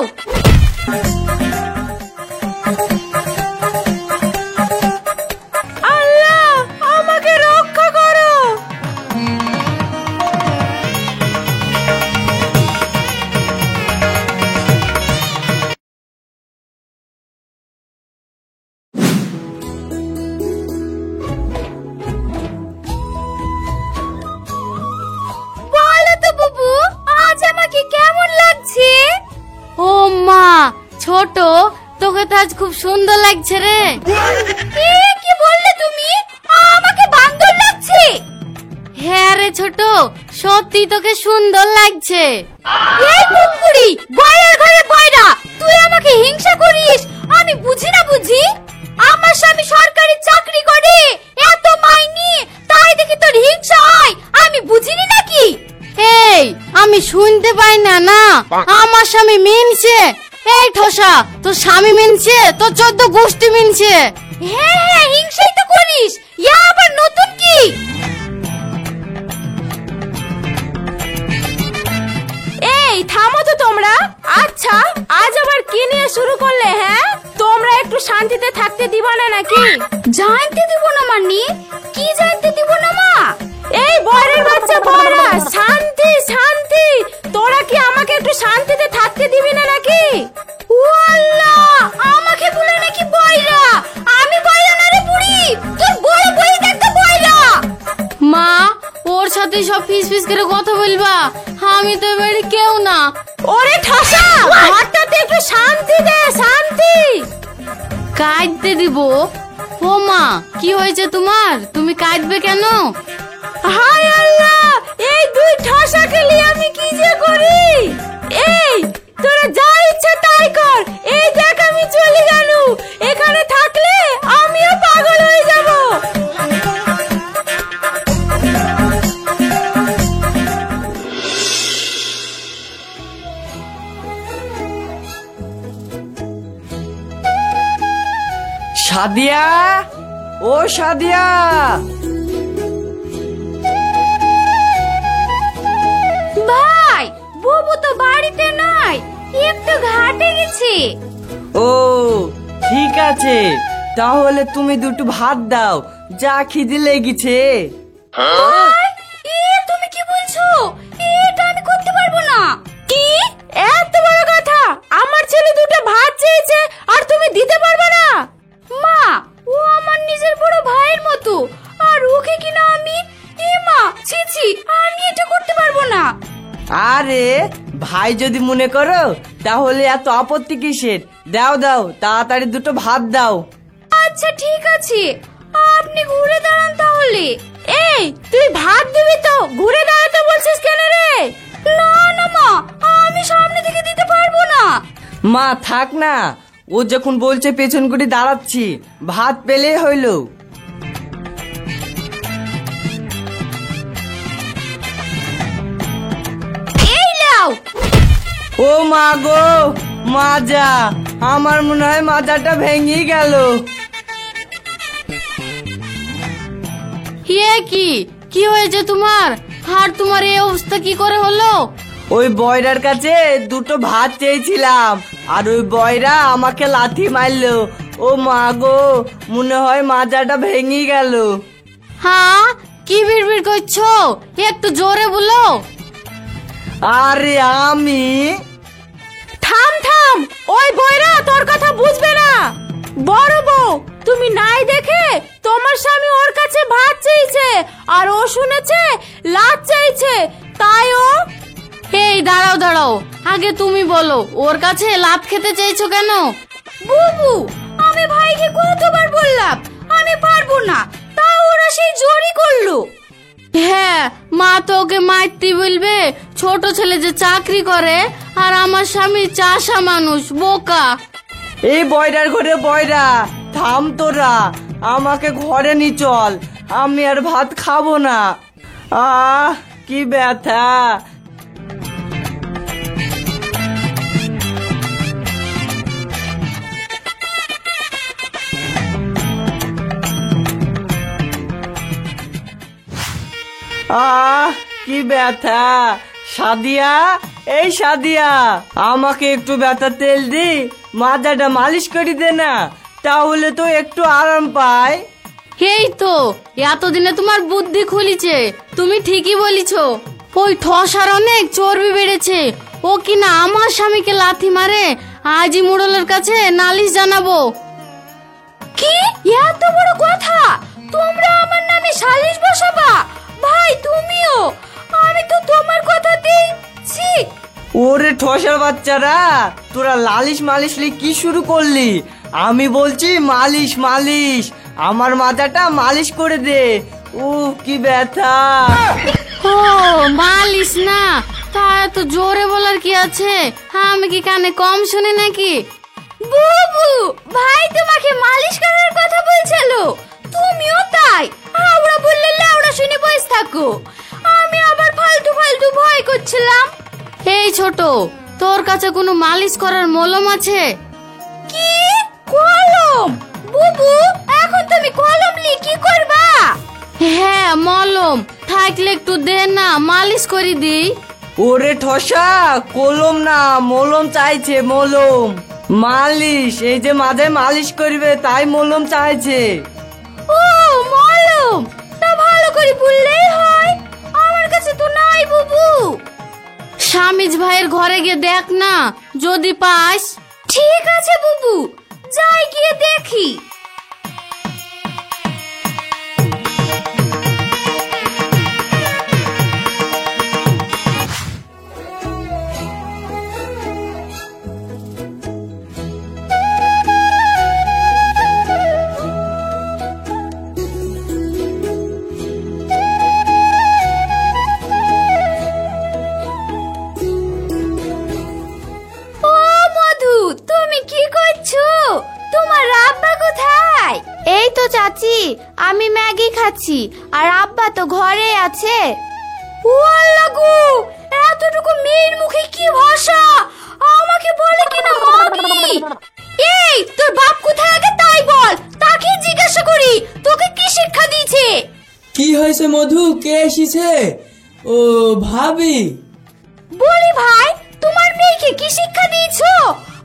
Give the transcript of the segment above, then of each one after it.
লাও। আল্লাহ আমাকে রক্ষা করো। বলো তো বুবু, আজ আমাকে কেমন লাগছে? ও মা, ছোট, তোকে তো আজ খুব সুন্দর লাগছে রে। কি বললে তুমি? আমাকে বান্দর লাগছে? হ্যাঁ রে ছোট, সত্যি তোকে সুন্দর লাগছে। এই কুকুরি, বয়রার ঘরে বয়রা, তুই আমাকে হিংসা করিস? আমি বুঝি না বুঝি? আমার স্বামী সরকারি চাকরি করে, এত মাইনে, তাই দেখি তোর হিংসা হয়। আমি বুঝিনি নাকি? এই, আমি শুনতে পাই না না? আমার স্বামী মিনছে। এই ঠোসা, তোর স্বামী মিনছে, তোর 14 গোষ্ঠী মিনছে। হ্যাঁ হ্যাঁ, হিংসাই তো করিস। ইয়া আবার নতুন কি? এই থামো তো তোমরা। আচ্ছা, আজ আবার কি নিয়ে শুরু করলে? হ্যাঁ, তোমরা একটু শান্তিতে থাকতে দিবা না নাকি? জানতে দিব না মানে? কি জানতে দিব না মা? এই বয়রের বাচ্চা বয়রা, শান্তি শান্তি। তোরা কি আমাকে একটু শান্তিতে থাকতে দিবি না নাকি? ও আল্লাহ, আমাকে বলে নাকি বয়রা? আমি বয়রা না রে বুড়ি, তোর বড় বই দেখতে বয়রা। মা, ওর সাথে সব ফিস ফিস করে কথা বলবা? আমি তো এবারে কেউ না। ওরে ঠাসা, ঘরটাতে একটু শান্তি দে, শান্তি। কাঁদতে দিব? ও মা, কি হয়েছে তোমার? তুমি কাঁদবে কেন? হায় আল্লাহ, এই দুই ঠাসাকে নিয়ে আমি কি যে করি। এই, তোরা যা ইচ্ছা তাই কর। এই দেখ, আমি চলে গেল। এখানে থাকলে আমিও পাগল হয়ে যাব। সাদিয়া, ও সাদিয়া। ভাই, বুবু তো বাড়িতে নাই, একটু ঘাটে গেছে। ও ঠিক আছে, তাহলে তুমি দুটো ভাত দাও, যা খিদে লেগেছে। তুমি কি বলছো? এটা আমি করতে পারবো না। কি এত বড় কথা? আমার ছেলে দুটো ভাত চেয়েছে আর তুমি দিতে পারবে না? মা, ও আমার নিজের বড় ভাইয়ের মতো, আর ওকে কিনা আমি? মা, ছি ছি, আমি এটা করতে পারবো না। আরে ভাই যদি মনে করো, তাহলে এত আপত্তি কিসের? দাও দাও, তাড়াতাড়ি দুটো ভাত দাও। আচ্ছা ঠিক আছে, আপনি ঘুরে দাঁড়ান তাহলে। এই, তুই ভাত দিবি তো ঘুরে দাঁড়াতে বলছিস কেন রে? না না মা, আমি সামনে থেকে দিতে পারবো না। মা থাক না, ও যখন বলছে পেছন করে দাঁড়াচ্ছি, ভাত পেলে হইলো। এই লাও। ও মা গো, মাজা, আমার মনে হয় মাজাটা ভেঙে গেল। কি হয়েছে তোমার? আর তোমার এই অবস্থা কি করে হলো? ওই বয়রার কাছে দুটো ভাত চেয়েছিলাম, আর ওই বয়রা আমাকে লাথি মারলো। ও মা গো, মনে হয় মাজাটা ভেঙে গেল। হ্যাঁ, কি বিড়বিড় করছো? একটু জোরে বলো। আরে আমি। থাম থাম, ওই বয়রা তোর কথা বুঝবে না। বড় বউ, তুমি নাই দেখে তোমার স্বামী ওর কাছে ভাত চেয়েছে, আর ও শুনেছে লাত চাইছে, তাই ও। এই দাঁড়াও দাঁড়াও, আগে তুমি বলো, ওর কাছে লাত খেতে চাইছো কেন? বুবু, আমি ভাইকে কতবার বললাম আমি পারবো না, তাও ওরা সেই জোরই করলো। হ্যাঁ, মা তো ওকে মারতে বলবে, ছোট ছেলে যে চাকরি করে, আর আমার স্বামী চাষা মানুষ, বোকা। এই বয়রার ঘরে বয়রা, থাম তোরা, আমাকে ঘরে নি চল, আমি আর ভাত খাবো না। কি ব্যথা। কি ব্যথা, সাদিয়া, এই সাদিয়া, আমাকে একটু ব্যথা তেল দি মাথাটা মালিশ করে দে না, তাহলে তো একটু আরাম পায়। এই তো এতদিনে তোমার বুদ্ধি খুলিছে, তুমি ঠিকই বলিছ। ওই ঠসার অনেক চর্বি বেড়েছে, ও কিনা আমার স্বামীকে লাথি মারে। আজই মুড়লের কাছে নালিশ জানাবো। কি এত বড় কথা, তোমরা আমার নামে সালিশ বসাবা? ভাই তুমিও? আমি তো তোমার কথা দিচ্ছি। ওরে ঠসার বাচ্চারা, তোরা লালিশ মালিশ লি কি শুরু করলি? আমি বলছি মালিশ মালিশ, আমার মাথাটা মালিশ করে দে। কি ব্যথা। ও মালিশ না, তা এত জোরে বলার কি আছে? আমি কি কানে কম শুনি নাকি? বুবু ভাই তোমাকে মালিশ করার কথা বলছিল, তুমিও তাই আওড়া বললে লাউড়া শুনে বসে থাকো। আমি আবার ফালতু ফালতু ভয় করছিলাম। এই ছোট, তোর কাছে কোনো মালিশ করার মলম আছে? কি কলম? বুবু এখন তুমি কলম নিয়ে কি করবা? হ্যাঁ মলম থাকলে একটু দে না, মালিশ করে দিই। ওরে ঠসা, কলম না মলম চাইছে, মলম। মালিশ, এই যে মাথায় মালিশ করবে তাই মলম চাইছে। ও মলম, তা ভালো করে বললেই হয়, আমার কাছে তো নাই বুবু। স্বামীজ ভাইয়ের ঘরে গিয়ে দেখ না, যদি পাস। ঠিক আছে বুবু, যাই গিয়ে দেখি। এই তো চাচি, আমি ম্যাগি খাচ্ছি, আর আব্বা তো ঘরে আছে। ও আল্লাহ গো, এতটুকু মেয়ের মুখে কি ভাষা! আমাকে বলে কিনা মাগি। এই তোর বাপ কোথায় আগে তাই বল, তাকে জিজ্ঞাসা করি তোকে কি শিক্ষা দিয়েছে। কি হয়েছে মধু, কে এসেছে? ও ভাবি। বলি ভাই, তোমার মেয়েকে কি শিক্ষা দিয়েছো?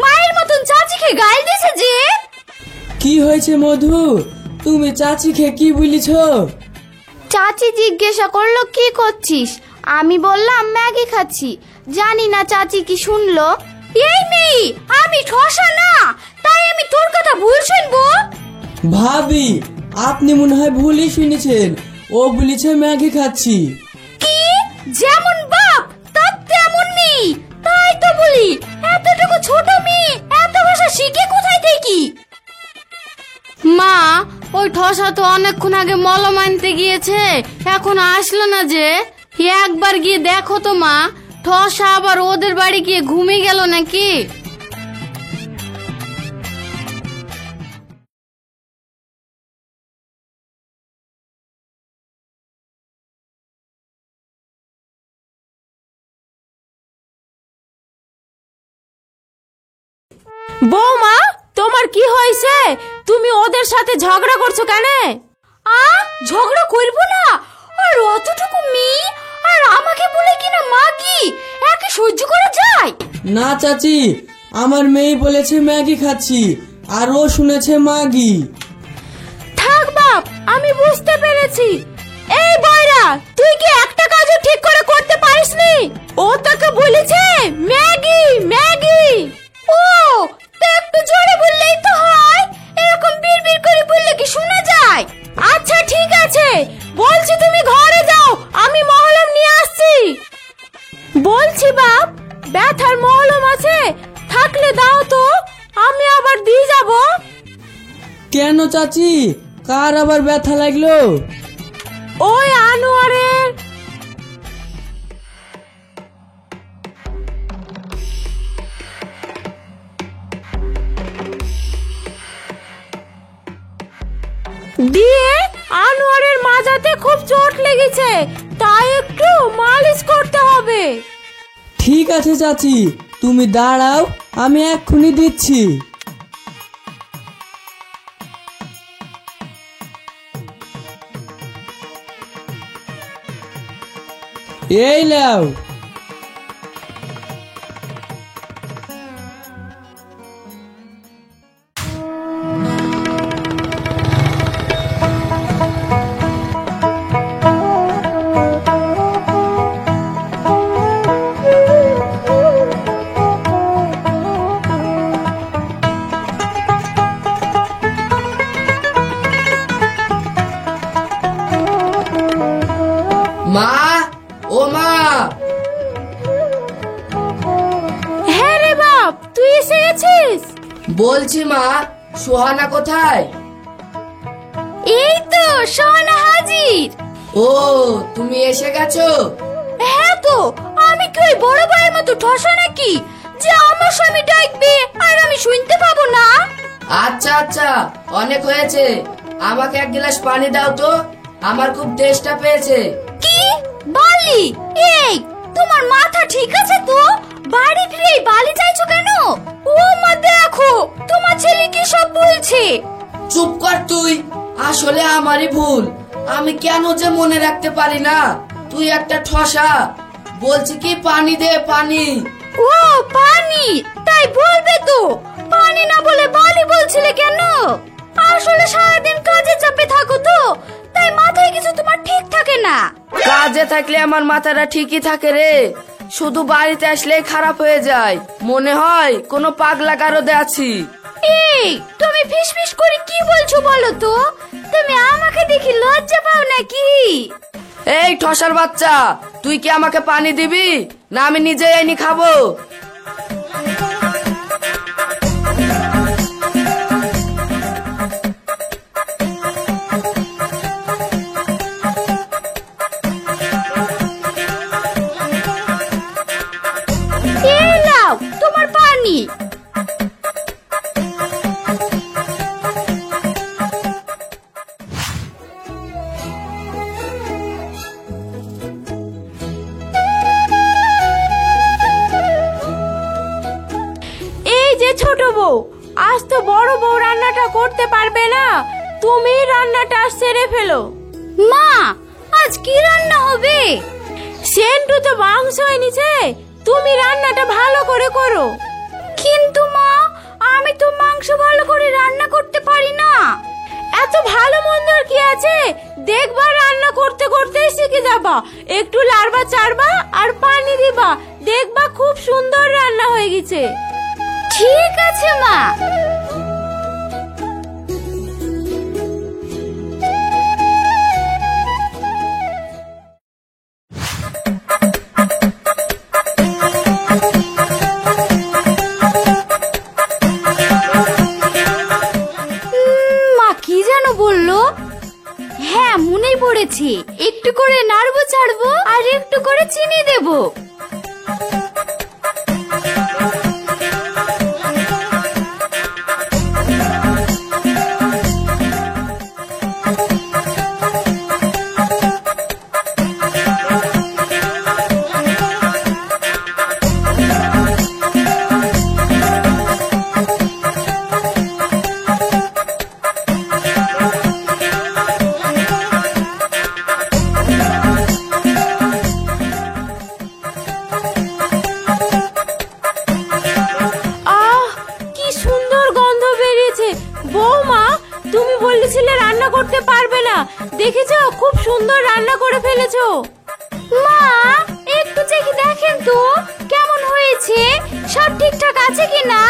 মায়ের মতন চাচিকে গাল দিয়েছে যে। কি হয়েছে মধু, তুমি চাচিকে কি বলিছ? চাচি জিজ্ঞাসা করলো কি করছিস, আমি বললাম ম্যাগি খাচ্ছি। জানি না চাচি কি শুনলো। এই মেয়ে, আমি ঠসা না, তাই আমি তোর কথা ভুল শুনবো? ভাবি, আপনি মনে হয় ভুলই শুনেছেন, ও বলেছে ম্যাগি খাচ্ছি। কি? যেমন বাপ তার তেমন মেয়ে, তাই তো বলি এতটুকু ছোট মেয়ে এত ভাষা শিখে কোথায় থেকে? মা, ওই ঠসা তো অনেকক্ষণ আগে মলম আনতে গিয়েছে, এখন আসলো না যে। একবার গিয়ে দেখো তো মা, ঠসা আবার ওদের বাড়ি গিয়ে ঘুমিয়ে গেল নাকি? বৌমা, তোমার কি হয়েছে? তুমি ওদের সাথে ঝগড়া করছো কেন? ঝগড়া করবো না, আর অতটুকু মেয়ে আর আমাকে বলে কিনা মাগি, একে সহ্য করা যায়? না চাচি, আমার মেয়ে বলেছে ম্যাগি খাচ্ছি, আর ও শুনেছে মাগি। থাক বাপ, আমি বুঝতে পেরেছি। এই বয়রা, তুই কি একটা কাজও ঠিক করে করতে পারিসনি? ও তাকে বলেছে ম্যাগি ম্যাগি। ও তো একটু জোরে বললেই তো হয়, এরকম বিড়বিড় করে বললে কি শোনা যায়? আচ্ছা ঠিক আছে, বলছি তুমি ঘরে যাও, আমি মহলম নিয়ে আসছি। বলছি বাপ, ব্যথার মহলম আছে, থাকলে দাও তো, আমি আবার দিয়ে যাব। কেন চাচি, কার আবার ব্যথা লাগলো? ওই আনোয়ারের। দিয়ে আনোয়ারের মাজাতে খুব চোট লেগেছে, তাই একটু মালিশ করতে হবে। ঠিক আছে চাচি, তুমি দাঁড়াও, আমি এক্ষুনি দিচ্ছি। এই লাও। বলছি মা, সোহানা কোথায়? এই তো সোহানা হাজির। ও, তুমি এসে গেছো? হ্যাঁ তো, আমি কি ওই বড় ভাইয়ের মতো ঠসা নাকি যে আমার স্বামী ডাকবে আর আমি শুনতে পাবো না? আচ্ছা আচ্ছা, অনেক হয়েছে। আমাকে এক গ্লাস পানি দাও তো, আমার খুব তেষ্টা পেয়েছে। কি বালি? এই তোমার মাথা ঠিক আছে তো? বাড়ি ফিরে এই বালি চাইছো কেন? ও মা দেখো তোমার ছেলে কি সব বলছে। চুপ কর তুই, আসলে আমারই ভুল। আমি কেন যে মনে রাখতে পারি না, তুই একটা ঠসা। বলছি কি পানি দে, পানি। ও পানি, তাই বলবে তো। পানি না বলে বালি বলছিলে কেন? আসলে সারাদিন কাজে চাপে থাকো তো, তাই মাথায় কিছু তোমার ঠিক থাকে না। কাজে থাকলে আমার মাথাটা ঠিকই থাকে রে, শুধু বাড়িতে আসলেই খারাপ হয়ে যায়। মনে হয় কোনো পাগলা কারোদে আছি। এই তুমি ফিসফিস করে কি বলছো বলো তো? তুমি আমাকে দেখি লজ্জা পাও নাকি? এই ঠসার বাচ্চা, তুই কি আমাকে পানি দিবি না আমি নিজে এনে খাবো? এই নাও তোমার পানি। এই যে ছোট বউ, আজ তো বড় বউ রান্নাটা করতে পারবে না, তুমি রান্নাটা সেরে ফেলো। মা, আজ কি রান্না হবে? সেন্টু তো মাংস এনেছে, তুমি রান্নাটা ভালো করে করো। কিন্তু মা, আমি তো মাংস ভালো করে রান্না করতে পারি না। এত ভালো মন্দর কি আছে, দেখবা রান্না করতে করতেই শিখে যাবা। একটু লাড়বা চাড়বা আর পানি দিবা, দেখবা খুব সুন্দর রান্না হয়ে গেছে। ঠিক আছে মা। মা কি যেন বললো? হ্যাঁ মনেই পড়েছে, একটু করে নাড়বো ছাড়বো আর একটু করে চিনি দেবো। করতে পারবে না, দেখেছো খুব সুন্দর রান্না করে ফেলেছো। মা একটু চেখে দেখেন তো কেমন হয়েছে, সব ঠিকঠাক আছে কিনা।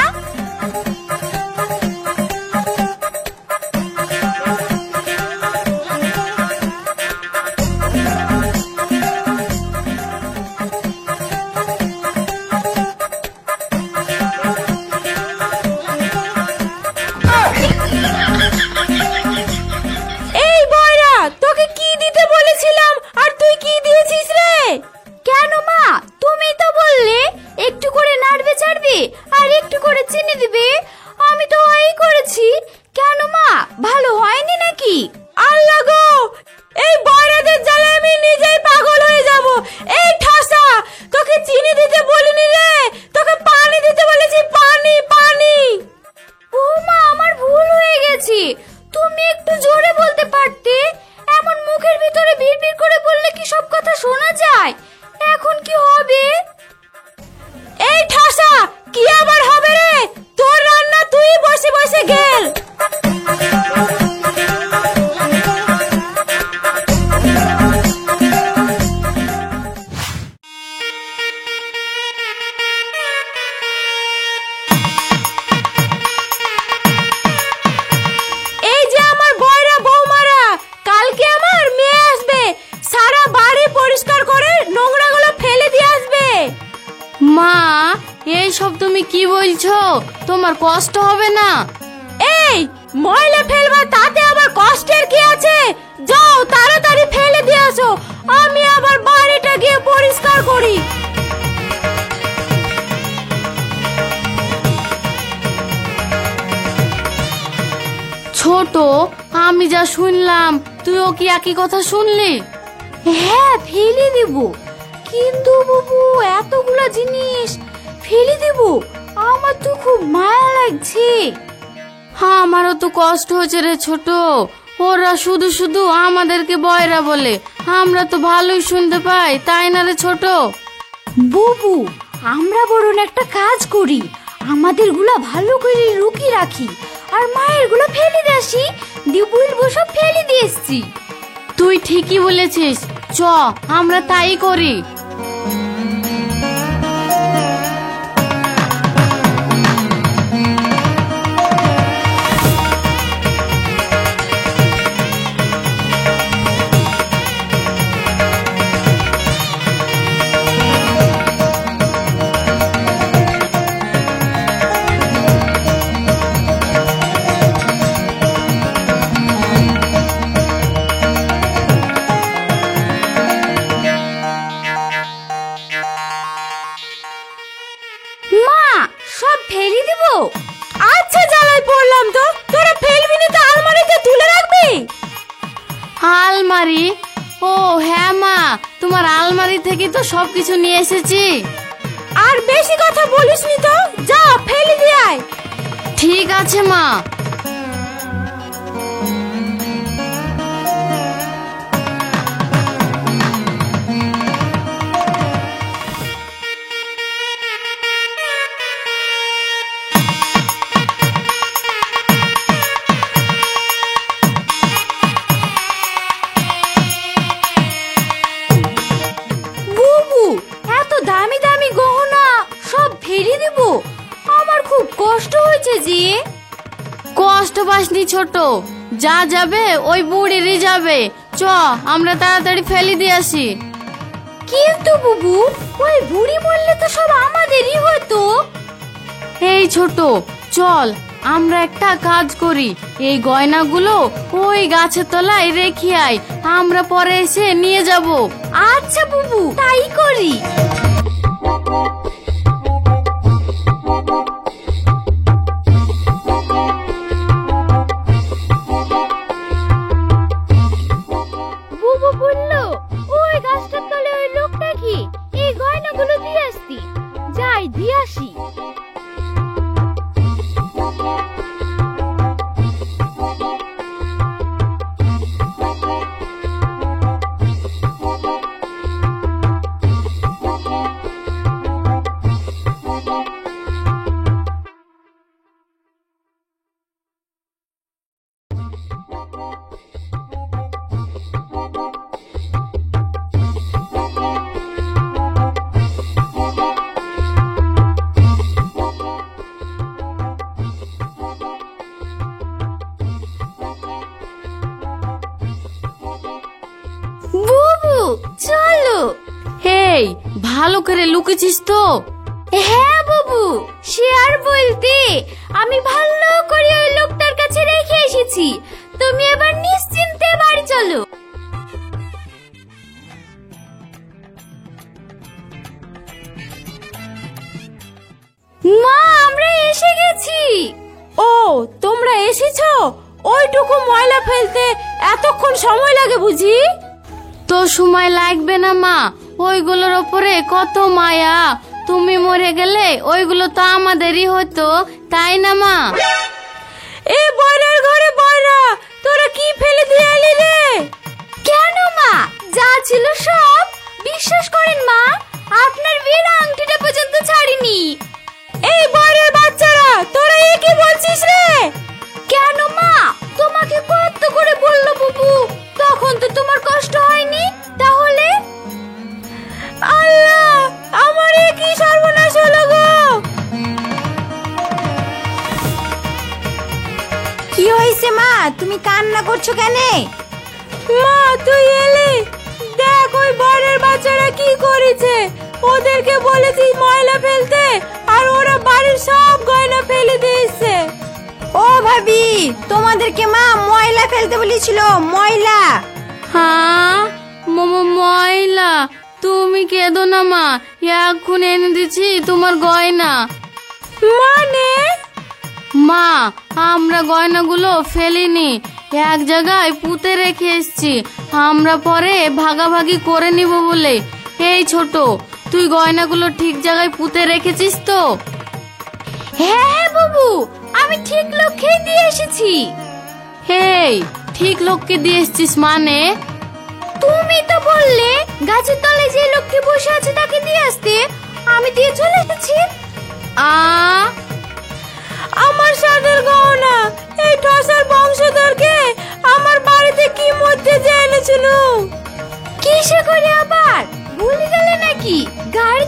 তুমি একটু জোরে বলতে পারতে, এমন মুখের ভিতরে ভিড় করে বললে কি সব কথা শোনা যায়? এখন কি হবে? এই ঠাসা কি এইসব তুমি কি বলছো? তোমার কষ্ট হবে না? এই ময়লা ফেলবা, তাতে আবার কষ্টের কি আছে? যাও তাড়াতাড়ি ফেলে দিয়ে আসো, আমি আবার বাড়িটা গিয়ে পরিষ্কার করি। ছোট, আমি যা শুনলাম তুইও কি একই কথা শুনলি? হ্যাঁ, ফেলে দেব, কিন্তু বাবু এতগুলা জিনিস ফেলে দেব, আমার তো খুব মায়া লাগছে। হ্যাঁ, আমারও তো কষ্ট হচ্ছে রে ছোট। ওরা শুধু শুধু আমাদেরকে বয়রা বলে, আমরা তো ভালোই শুনতে পাই, তাই না রে ছোট? বুবু, আমরা বরং একটা কাজ করি, আমাদের গুলা ভালো করে রুকি রাখি আর মায়ের গুলা ফেলে দিয়েছি, দিবুল বসব ফেলে দিয়েছি। তুই ঠিকই বলেছিস, চ আমরা তাই করি। মা, সব ফেলে দিব? আচ্ছা, জ্বালায় পড়লাম তো, তোরা ফেলবি না তো আলমারিতে তুলে রাখবি। আলমারি? ও হ্যাঁ মা, তোমার আলমারি থেকে তো সবকিছু নিয়ে এসেছি। আর বেশি কথা বলিসনি তো, যা ফেলে দিয়ে আয়। ঠিক আছে মা। এত দামি দামি গহনা সব ফেলে দেব, আমার খুব কষ্ট হয়েছে জি। কষ্ট পাসনি ছোট, যা যাবে ওই বুড়িরই যাবে, চ আমরা তাড়াতাড়ি ফেলে দিয়ে আসি। কিন্তু বুবু, ওই বুড়ি বললে তো সব আমাদেরই হতো। এই ছোট, চল আমরা একটা কাজ করি, এই গয়নাগুলো ওই গাছের তলায় রেখে আই, আমরা পরে এসে নিয়ে যাব। আচ্ছা বুবু, তাই করি। বুবু বলল ওই গাছটার তলে ওই লোকটা কি এই গয়নাগুলো দিয়ে আসতি, যাই দিয়ে আসি। বুবু চলো। এই ভালো করে লুকেছিস তো? হ্যাঁ বুবু, সে আর বলতে, আমি ভালো করে ওই লোকটার কাছে রেখে এসেছি, তুমি এবার নিশ্চিন্তে বাড়ি চলো। মা, আমরা এসে গেছি। ও, তোমরা এসেছো? ওইটুকু ময়লা ফেলতে এতক্ষণ সময় লাগে বুঝি? তো সময় লাগবে না মা, ওইগুলোর ওপরে কত মায়া, তুমি মরে গেলে ওইগুলো তো আমাদেরই হতো, তাই না মা? এ বয়রার ঘরে বয়রা, তোরা কি ফেলে দিয়ে এলি রে? কেন মা, যা ছিল সব। বিশ্বাস করেন মা, আপনার বিয়ের আংটিটা পর্যন্ত ছাড়িনি। এই বয়রার বাচ্চারা, তোরা এ কি বলছিস রে? কেন মা, তোমাকে কত করে বললো বুবু, তখন তো তোমার কষ্ট হয়নি, তাহলে? আল্লাহ, আমার এ কি সর্বনাশ হলো গো। কি হয়েছে মা, তুমি কান্না করছো কেন? মা তুই এলি, দেখ ওই বরের বাচ্চারা কি করেছে, ওদেরকে বলেছিস ময়লা ফেলতে, আর ওরা বাড়ির সব গয়না ফেলে দিয়েছে। ও ভাবি, তোমাদেরকে মা ময়লা ফেলতে বলেছিল, ময়লা। হ্যাঁ ময়লা, তুমি কেঁদো না মা, এখন এনে দিচ্ছি তোমার গয়না। মানে? মা, আমরা গয়নাগুলো ফেলিনি, এক জায়গায় পুঁতে রেখে এসেছি, আমরা পরে ভাগাভাগি করে নিব বলে। এই ছোট, তুই গয়নাগুলো ঠিক জায়গায় পুঁতে রেখেছিস তো? হ্যাঁ বাবু, আমি ঠিক লোককেই দিয়ে এসেছি। হেই, ঠিক লোককে দিয়ে এসেছিস মানে? তুমি তো বললে গাছের তলায় যে লোকটি বসে আছে তাকে দিয়ে আসতে, আমি দিয়ে চলে এসেছি। আমার সাদের গহনা এই ঠসার বংশধরকে আমার বাড়িতে কি মধ্যে যে এনেছিল। কিসে করে আবার ভুলে গেলে নাকি? গায়ে